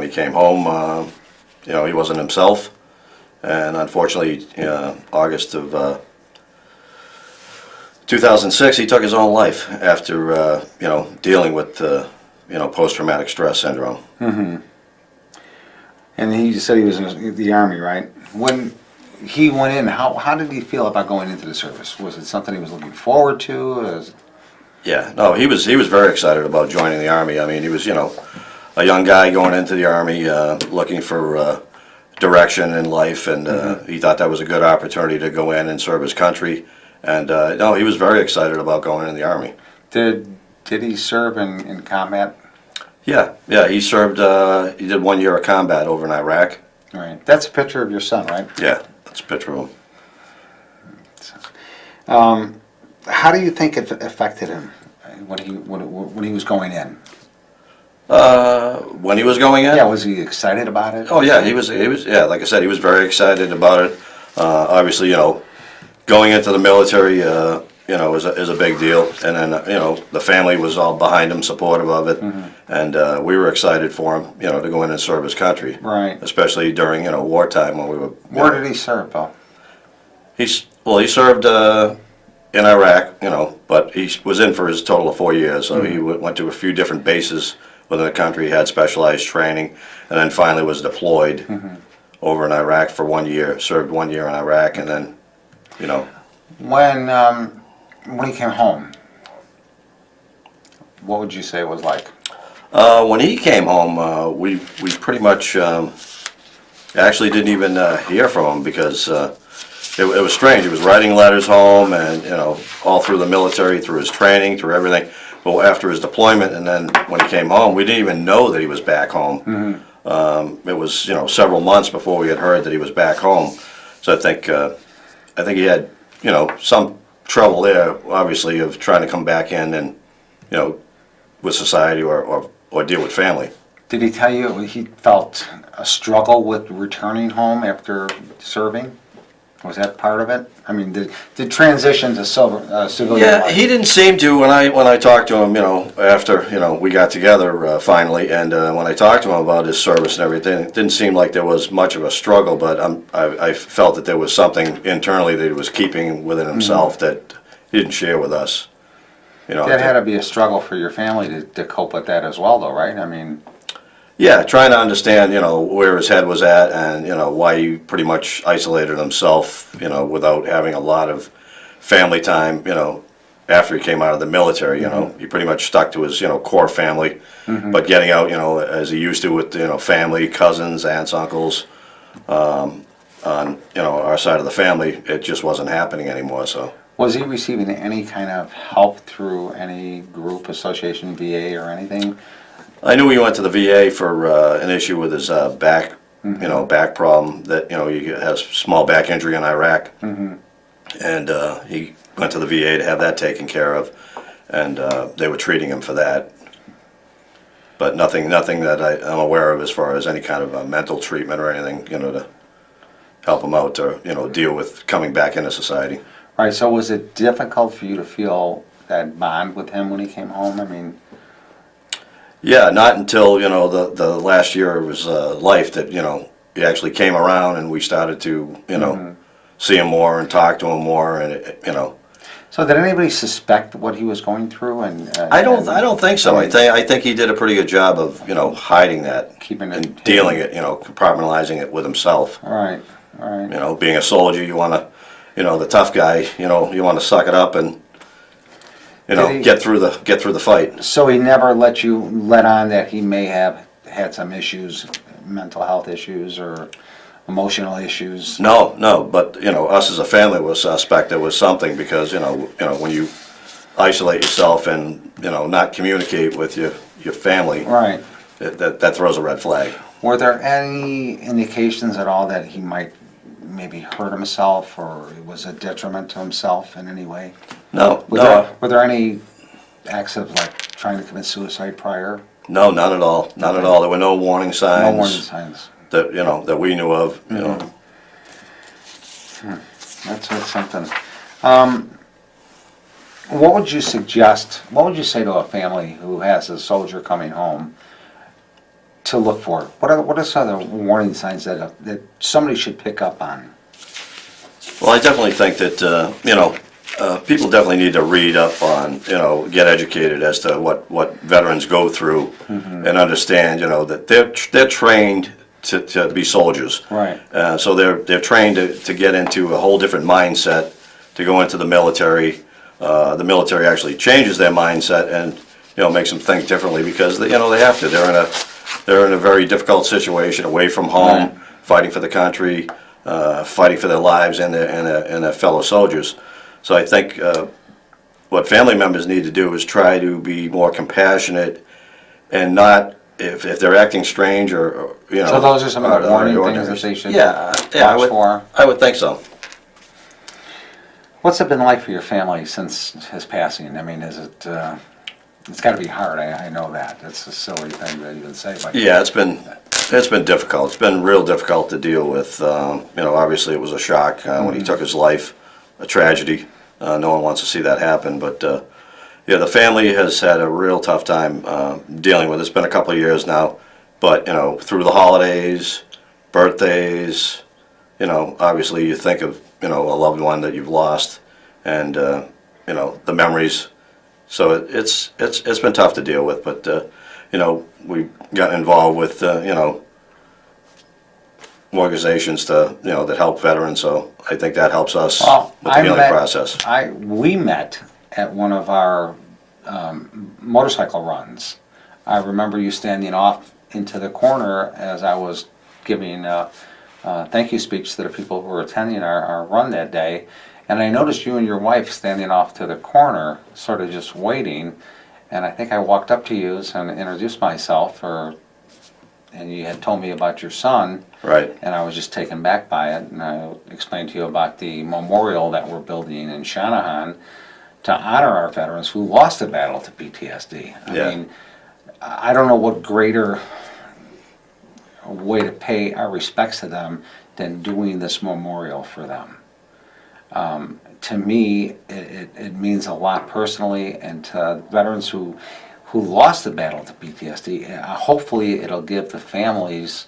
he came home, he wasn't himself, and unfortunately, August of 2006, he took his own life after, dealing with, post-traumatic stress syndrome. Mm-hmm. And he just said he was in the Army, right? When he went in, how did he feel about going into the service? Was it something he was looking forward to? Yeah, no, he was very excited about joining the Army. I mean, he was, a young guy going into the Army, looking for direction in life, and he thought that was a good opportunity to go in and serve his country. And no, he was very excited about going in the Army. Did he serve in combat? Yeah, he served, he did 1 year of combat over in Iraq. Right. That's a picture of your son, right? Yeah, that's a picture of him. How do you think it affected him when he was going in? When he was going in? Yeah, was he excited about it? Oh yeah, he was, yeah, like I said, he was very excited about it. Obviously, going into the military, is a big deal. And then, the family was all behind him, supportive of it. And we were excited for him, to go in and serve his country. Right. Especially during, wartime when we were... Where did he serve, Bill? He served in Iraq, but he was in for his total of 4 years. So he went to a few different bases within the country, had specialized training, and then finally was deployed over in Iraq for 1 year, served 1 year in Iraq, and then, When he came home, what would you say it was like? When he came home, we pretty much actually didn't even hear from him because it was strange. He was writing letters home, and all through the military, through his training, through everything. But after his deployment, and then when he came home, we didn't even know that he was back home. It was several months before we had heard that he was back home. So I think he had some trouble there, obviously, of trying to come back in and with society or deal with family. Did he tell you he felt a struggle with returning home after serving? Was that part of it? I mean, did transition to civilian Yeah, life? he didn't seem to when I talked to him, after we got together finally, and when I talked to him about his service and everything, it didn't seem like there was much of a struggle, but I felt that there was something internally that he was keeping within himself that he didn't share with us. That had to be a struggle for your family to cope with that as well, though, right? I mean... Yeah, trying to understand, where his head was at, and, why he pretty much isolated himself, without having a lot of family time, after he came out of the military, He pretty much stuck to his, core family, but getting out, as he used to with, family, cousins, aunts, uncles, on, our side of the family, it just wasn't happening anymore, so. Was he receiving any kind of help through any group, association, VA, or anything? I knew he went to the VA for an issue with his back, back problem that, he has small back injury in Iraq. And he went to the VA to have that taken care of, and they were treating him for that. But nothing that I'm aware of as far as any kind of mental treatment or anything, to help him out or, deal with coming back into society. All right, so was it difficult for you to feel that bond with him when he came home? I mean... Yeah, not until, the last year of his life that, he actually came around and we started to, see him more and talk to him more, and, So did anybody suspect what he was going through? I don't think so. I think he did a pretty good job of, hiding that, keeping it and dealing it, compartmentalizing it with himself. All right, all right. Being a soldier, you want to, the tough guy, you want to suck it up and, get through the fight. So he never let on that he may have had some issues, mental health issues or emotional issues? No, but us as a family was suspect there was something because when you isolate yourself and not communicate with your family, right, that throws a red flag. Were there any indications at all that he might maybe hurt himself or it was a detriment to himself in any way? No. Were there any acts of like trying to commit suicide prior? No, none at all. None at all. There were no warning signs. No warning signs. That that we knew of. That's something. What would you suggest? What would you say to a family who has a soldier coming home to look for? What are some of the warning signs that somebody should pick up on? Well, I definitely think that, people definitely need to read up on, get educated as to what veterans go through and understand, that they're trained to be soldiers. Right. So they're trained to get into a whole different mindset, to go into the military. The military actually changes their mindset and, makes them think differently because, they have to. They're in a very difficult situation, away from home, Right. fighting for the country, fighting for their lives and their fellow soldiers. So I think what family members need to do is try to be more compassionate and not, if they're acting strange or So those are some of the warning things ordinary. that they should watch for. I would think so. What's it been like for your family since his passing? I mean, is it? It's got to be hard. I know that. That's a silly thing to even say. But Yeah, it's been difficult. It's been real difficult to deal with. Obviously it was a shock when he took his life, a tragedy. No one wants to see that happen, but the family has had a real tough time dealing with it. It's been a couple of years now, but through the holidays, birthdays, obviously you think of a loved one that you've lost, and the memories. So it's been tough to deal with, but we got involved with organizations that help veterans. So I think that helps us with the healing process. We met at one of our motorcycle runs. I remember you standing off into the corner as I was giving a thank you speech to the people who were attending our run that day. And I noticed you and your wife standing off to the corner, sort of just waiting. And I think I walked up to you and introduced myself, and you had told me about your son. Right. And I was just taken back by it. And I explained to you about the memorial that we're building in Shanahan to honor our veterans who lost the battle to PTSD. I mean, I don't know what greater way to pay our respects to them than doing this memorial for them. To me, it means a lot personally, and to veterans who lost the battle to PTSD, hopefully it'll give the families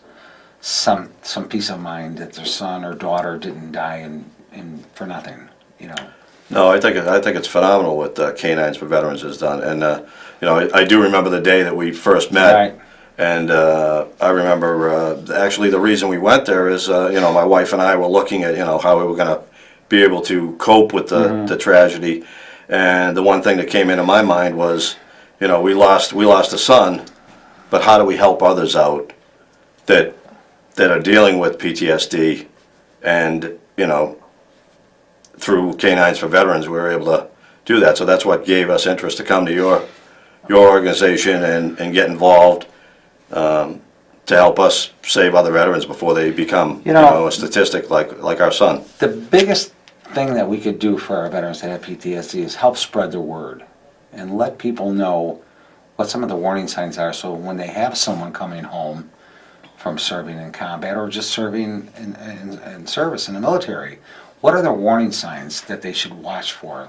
some peace of mind that their son or daughter didn't die in for nothing, No, I think it's phenomenal what Canines for Veterans has done, and I do remember the day that we first met. Right. And I remember actually the reason we went there is my wife and I were looking at how we were going to be able to cope with the tragedy, and the one thing that came into my mind was we lost a son, but how do we help others out that are dealing with PTSD, and through Canines for Veterans we were able to do that. So that's what gave us interest to come to your organization and get involved. To help us save other veterans before they become a statistic like our son. The biggest thing that we could do for our veterans that have PTSD is help spread the word and let people know what some of the warning signs are, so when they have someone coming home from serving in combat or just serving in service in the military, what are the warning signs that they should watch for?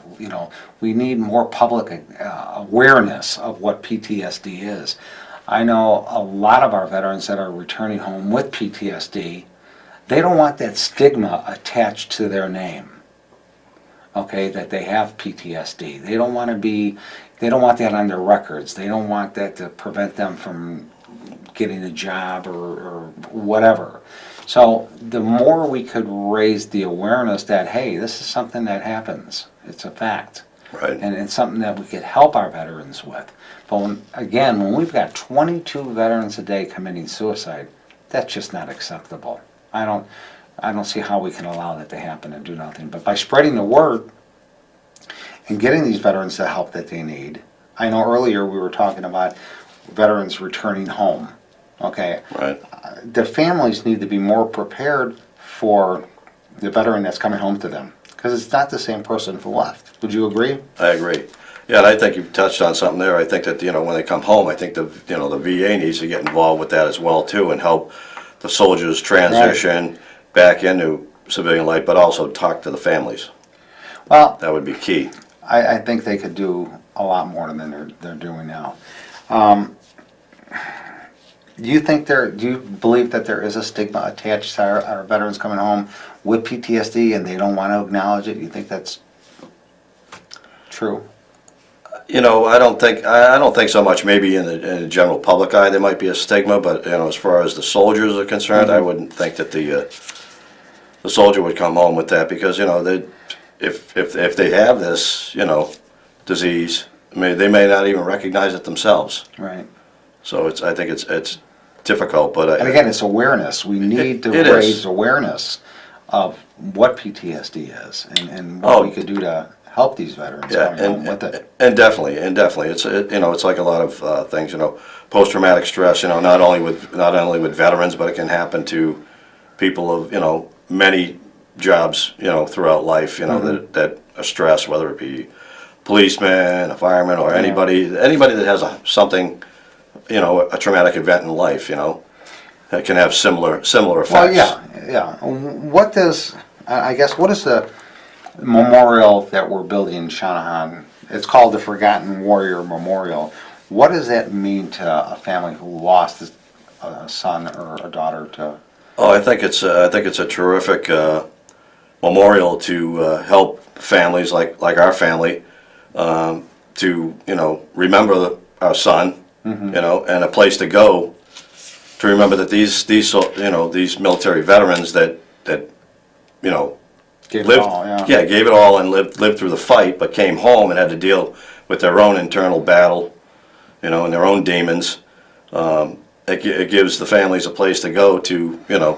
We need more public awareness of what PTSD is. I know a lot of our veterans that are returning home with PTSD, they don't want that stigma attached to their name, okay, that they have PTSD. They don't want that on their records. They don't want that to prevent them from getting a job or whatever. So the more we could raise the awareness that, hey, this is something that happens, it's a fact. Right. And it's something that we could help our veterans with. But when we've got 22 veterans a day committing suicide, that's just not acceptable. I don't see how we can allow that to happen and do nothing. But by spreading the word and getting these veterans the help that they need, I know earlier we were talking about veterans returning home. Okay. Right. The families need to be more prepared for the veteran that's coming home to them, because it's not the same person who left. Would you agree? I agree. Yeah, and I think you've touched on something there. I think that when they come home, I think the VA needs to get involved with that as well too, and help the soldiers transition back into civilian life, but also talk to the families. Well, that would be key. I think they could do a lot more than they're doing now. Do you believe that there is a stigma attached to our veterans coming home with PTSD and they don't want to acknowledge it? You think that's true? You know, I don't think so much. Maybe in the general public eye, there might be a stigma, but you know, as far as the soldiers are concerned, I wouldn't think that the soldier would come home with that, because you know, if they have this, you know, disease, they may not even recognize it themselves. Right. So I think it's difficult, but And again, it's awareness. We need to it is. raise awareness of what PTSD is and what we could do to help these veterans yeah, coming home with it. and definitely, it's you know, it's like a lot of things, you know, post-traumatic stress, you know, not only with veterans, but it can happen to people of, you know, many jobs, you know, throughout life, you know, that are stressed, whether it be policeman, a fireman, or anybody that has something, you know, a traumatic event in life, you know, that can have similar effects. Well, yeah. What does, I guess, what is the memorial that we're building in Shanahan? It's called the Forgotten Warrior Memorial. What does that mean to a family who lost a son or a daughter to? Oh, I think it's a terrific memorial to help families like our family to, you know, remember our son, you know, and a place to go to remember that these you know, these military veterans that you know, Gave it lived, all, yeah. gave it all and lived through the fight, but came home and had to deal with their own internal battle, you know, and their own demons. It gives the families a place to go to, you know,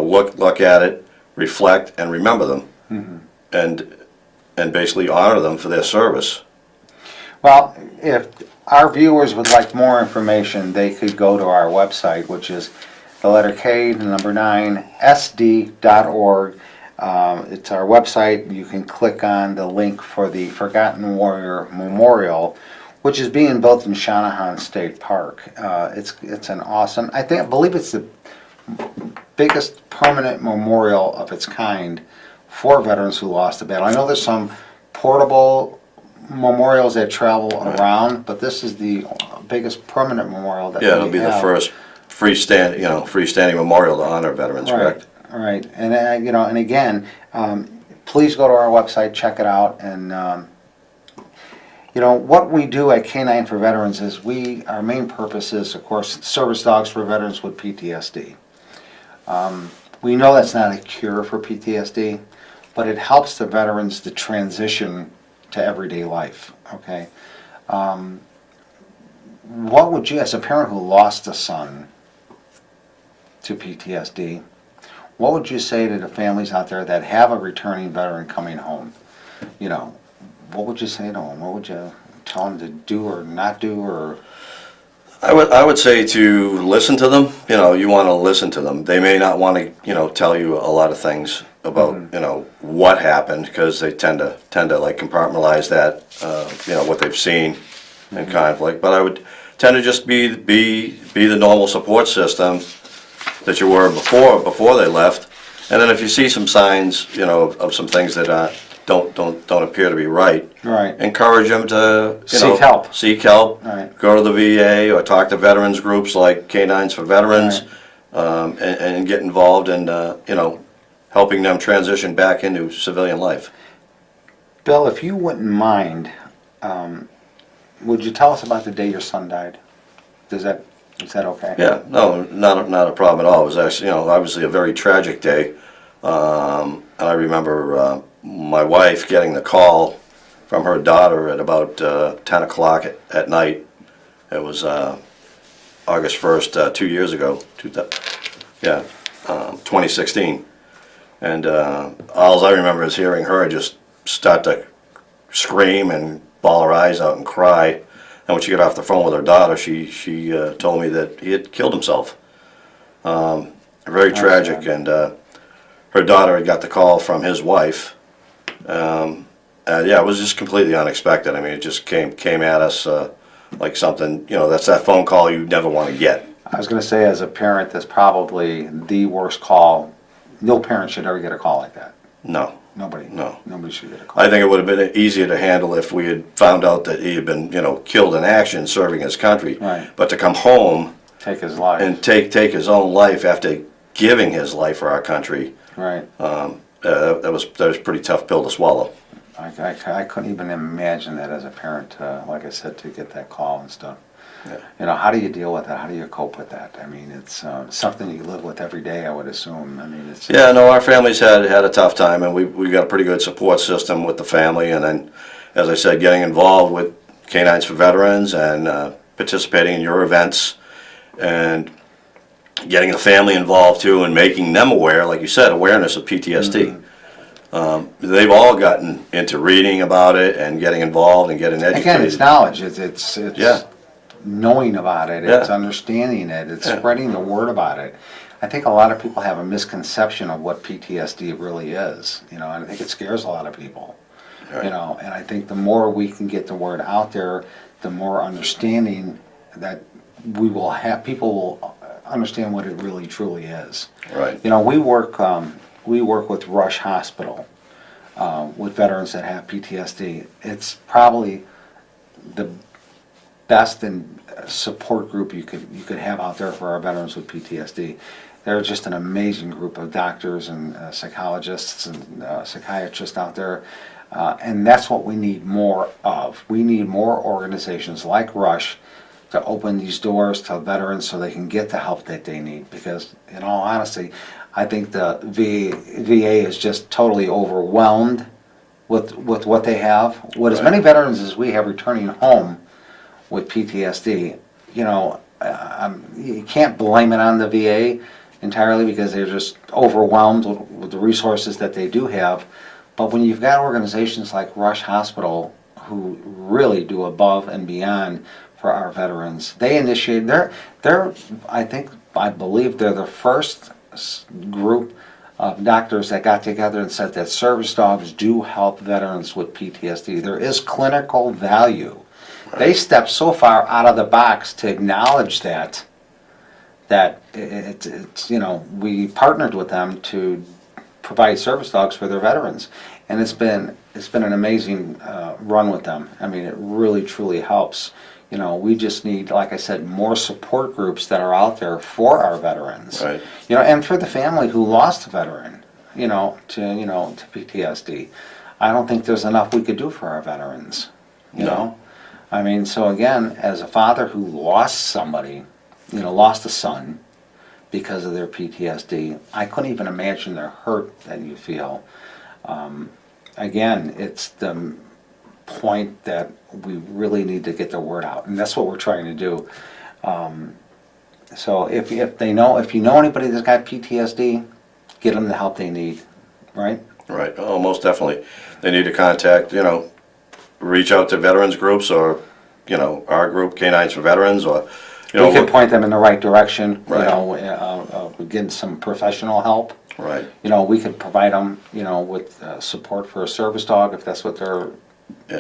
look at it, reflect, and remember them, and basically honor them for their service. Well, if our viewers would like more information, they could go to our website, which is the letter K, the number 9, sd.org. It's our website. You can click on the link for the Forgotten Warrior Memorial, which is being built in Shanahan State Park. It's an awesome, I believe it's the biggest permanent memorial of its kind for veterans who lost the battle. I know there's some portable memorials that travel around, but this is the biggest permanent memorial that we have. Yeah, it'll be the first freestanding memorial to honor veterans, correct? Right, and you know, and again, please go to our website, check it out, and you know, what we do at K9 for Veterans is our main purpose is, of course, service dogs for veterans with PTSD. We know that's not a cure for PTSD, but it helps the veterans to transition to everyday life, okay? What would you, as a parent who lost a son to PTSD, what would you say to the families out there that have a returning veteran coming home? You know, what would you say to them? What would you tell them to do or not do? Or I would say to listen to them. You know, you want to listen to them. They may not want to, you know, tell you a lot of things about, you know, what happened, because they tend to like compartmentalize that, you know, what they've seen in conflict. But I would tend to just be the normal support system that you were before they left. And then if you see some signs, you know, of some things that don't appear to be right, encourage them to seek help, Right. go to the VA or talk to veterans groups like K9s for Veterans, and get involved in you know, helping them transition back into civilian life. Bill, if you wouldn't mind, would you tell us about the day your son died? Is that okay? Yeah, no, not a problem at all. It was actually, you know, obviously a very tragic day. And I remember my wife getting the call from her daughter at about 10 o'clock at night. It was August 1st, 2 years ago, 2016. And all I remember is hearing her just start to scream and bawl her eyes out and cry. And when she got off the phone with her daughter, she told me that he had killed himself. Very tragic. And her daughter had got the call from his wife. Yeah, it was just completely unexpected. I mean, it just came at us like something, you know, that's that phone call you never want to get. I was going to say, as a parent, that's probably the worst call. No parent should ever get a call like that. No. Nobody. No. Nobody should get a call. I think it would have been easier to handle if we had found out that he had been, you know, killed in action serving his country. Right. But to come home Take his life. and take his own life after giving his life for our country. Right. That was a pretty tough pill to swallow. I couldn't even imagine that as a parent, like I said, to get that call and stuff. Yeah. You know, how do you deal with that? How do you cope with that? I mean, it's something you live with every day, I would assume. I mean, it's... Yeah, no, our family's had a tough time, and we got a pretty good support system with the family, and then, as I said, getting involved with Canines for Veterans and participating in your events, and getting the family involved too, and making them aware, like you said, awareness of PTSD. They've all gotten into reading about it and getting involved and getting educated. Again, it's knowledge. It's Yeah. knowing about it. Yeah. It's understanding it. It's Yeah. spreading the word about it. I think a lot of people have a misconception of what PTSD really is. You know, and I think it scares a lot of people. Right. You know, and I think the more we can get the word out there, the more understanding that we will have. People will understand what it really truly is. Right. You know, we work with Rush Hospital with veterans that have PTSD. It's probably the best and support group you could have out there for our veterans with PTSD. They're just an amazing group of doctors and psychologists and psychiatrists out there, and that's what we need more of. We need more organizations like Rush to open these doors to veterans so they can get the help that they need, because in all honesty, I think the VA is just totally overwhelmed with what they have. With as many veterans as we have returning home with PTSD, you know, you can't blame it on the VA entirely, because they're just overwhelmed with the resources that they do have. But when you've got organizations like Rush Hospital who really do above and beyond for our veterans, they initiate, I believe they're the first group of doctors that got together and said that service dogs do help veterans with PTSD. There is clinical value. They stepped so far out of the box to acknowledge that it's, you know, we partnered with them to provide service dogs for their veterans, and it's been an amazing run with them. I mean, it really truly helps. You know, we just need, like I said, more support groups that are out there for our veterans. Right. You know, and for the family who lost a veteran, to PTSD. I don't think there's enough we could do for our veterans. You know, I mean, so again, as a father who lost somebody, lost a son because of their PTSD, I couldn't even imagine the hurt that you feel. Again, it's the point that we really need to get the word out, and that's what we're trying to do. So if you know anybody that's got PTSD, get them the help they need, right? Right. Oh, most definitely. They need to contact, reach out to veterans groups, or, our group, Canines for Veterans, or, We can point them in the right direction, Right. get some professional help. Right. We could provide them, with support for a service dog if that's what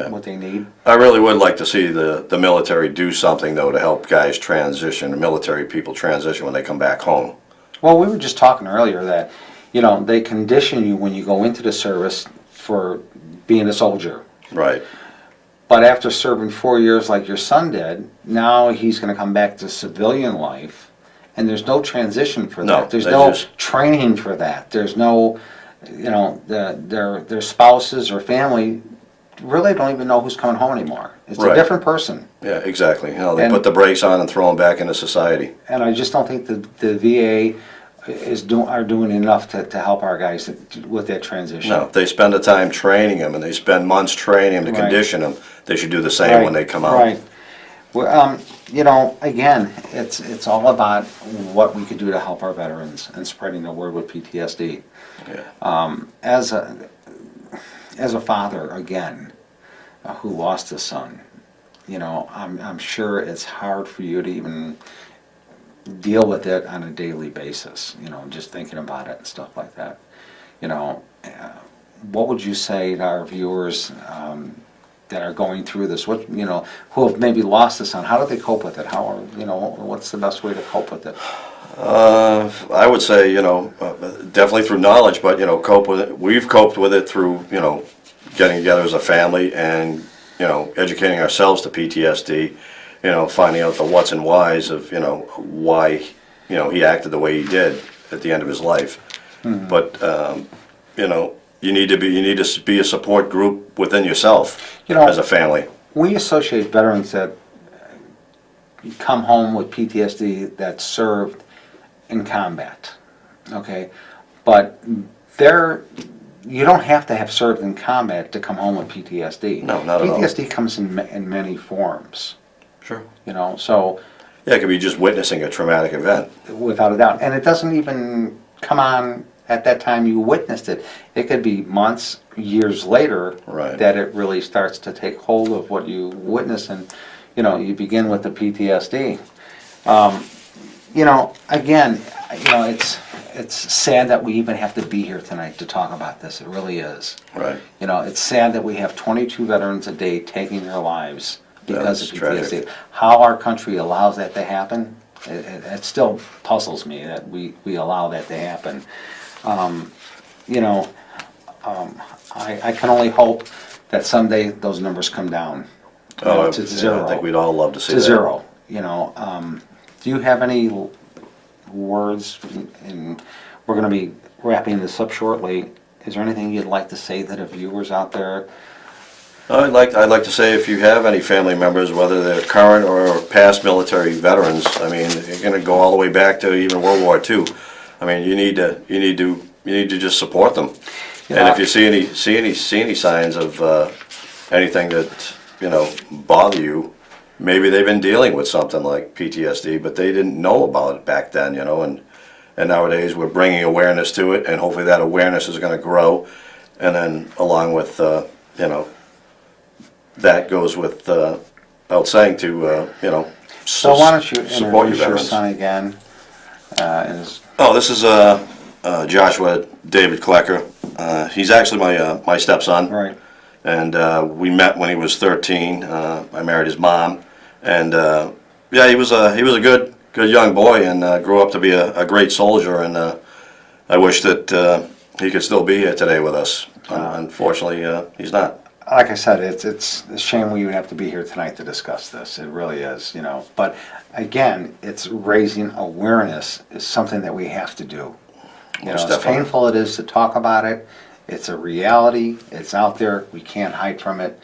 what they need. I really would like to see the military do something, though, to help guys transition, the military people transition when they come back home. Well, we were just talking earlier that, they condition you when you go into the service for being a soldier. Right. But after serving 4 years like your son did, now he's going to come back to civilian life, and there's no transition for that. There's no training for that. There's no, their spouses or family really don't even know who's coming home anymore. It's a different person. Yeah, exactly. They put the brakes on and throw them back into society. And I just don't think the VA are doing enough to help our guys with that transition. No, if they spend the time training them, and they spend months training them to condition them, they should do the same when they come out. Right. Well, again, it's all about what we could do to help our veterans and spreading the word with PTSD. Yeah. As a father, again, who lost a son, I'm sure it's hard for you to even deal with it on a daily basis, just thinking about it and stuff like that. What would you say to our viewers that are going through this, who have maybe lost a son? How do they cope with it? What's the best way to cope with it? I would say, definitely through knowledge, but, cope with it. We've coped with it through, getting together as a family and, educating ourselves to PTSD, you know, finding out the whats and whys of, you know, why, you know, he acted the way he did at the end of his life. But, you know, you need to be a support group within yourself, You know, as a family. we associate veterans that come home with PTSD that served in combat, okay? But you don't have to have served in combat to come home with PTSD. No, not at all. PTSD comes in many forms, Sure. you know, so Yeah, it could be just witnessing a traumatic event. without a doubt. And it doesn't even come on at that time you witnessed it. It could be months, years later Right. that it really starts to take hold of what you witness, and you know, you begin with the PTSD. You know, again, you know, it's sad that we even have to be here tonight to talk about this. It really is. Right. You know, it's sad that we have 22 veterans a day taking their lives because That's of PTSD. tragic. How our country allows that to happen, it still puzzles me that we allow that to happen. You know, I can only hope that someday those numbers come down, you know, to yeah, zero. I think we'd all love to see To that. zero, you know. Do you have any words, and we're gonna be wrapping this up shortly, is there anything you'd like to say to the viewers out there? I'd like to say, if you have any family members, whether they're current or past military veterans, I mean, you're gonna go all the way back to even World War II. I mean, you need to just support them. And if you see any signs of anything that, you know, bother you, maybe they've been dealing with something like PTSD, but they didn't know about it back then, you know. And nowadays we're bringing awareness to it, and hopefully that awareness is going to grow. And then along with, you know, that goes with without saying to, you know, So why don't you support your introduce your veterans. son again? Is Oh, this is Joshua David Klecker. He's actually my stepson. right. And we met when he was 13. I married his mom, and yeah, he was a good young boy, and grew up to be a great soldier. And I wish that he could still be here today with us. Unfortunately, he's not. Like I said, it's a shame we would have to be here tonight to discuss this. It really is, you know. But again, it's raising awareness is something that we have to do. You know, Most as definitely. painful it is to talk about it, it's a reality. It's out there. We can't hide from it.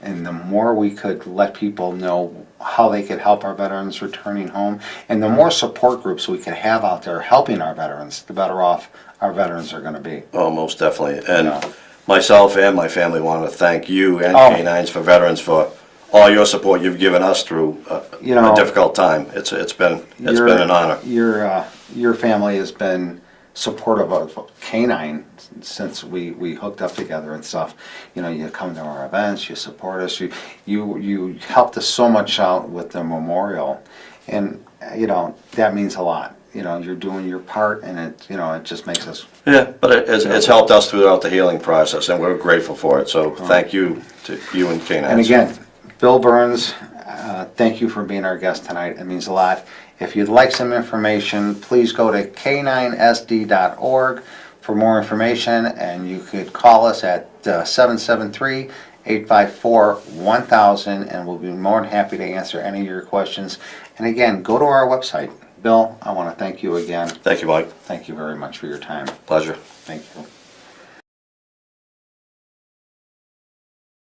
And the more we could let people know how they could help our veterans returning home, and the more support groups we could have out there helping our veterans, the better off our veterans are going to be. Oh, most definitely. And No. myself and my family want to thank you and Oh. Canines for Veterans for all your support you've given us through You know, a difficult time. It's been an honor. Your family has been supportive of Canine since we hooked up together and stuff. You know, you come to our events, you support us, you helped us so much out with the memorial, and you know that means a lot. You know, you're doing your part, and it just makes us. Yeah, but it's helped us throughout the healing process, and we're grateful for it. So thank you to you and Canines. And again, Bill Burns, thank you for being our guest tonight. It means a lot. If you'd like some information, please go to k9sd.org for more information, and you could call us at 773-854-1000, and we'll be more than happy to answer any of your questions. And again, go to our website. Bill, I want to thank you again. Thank you, Mike. Thank you very much for your time. Pleasure. Thank you.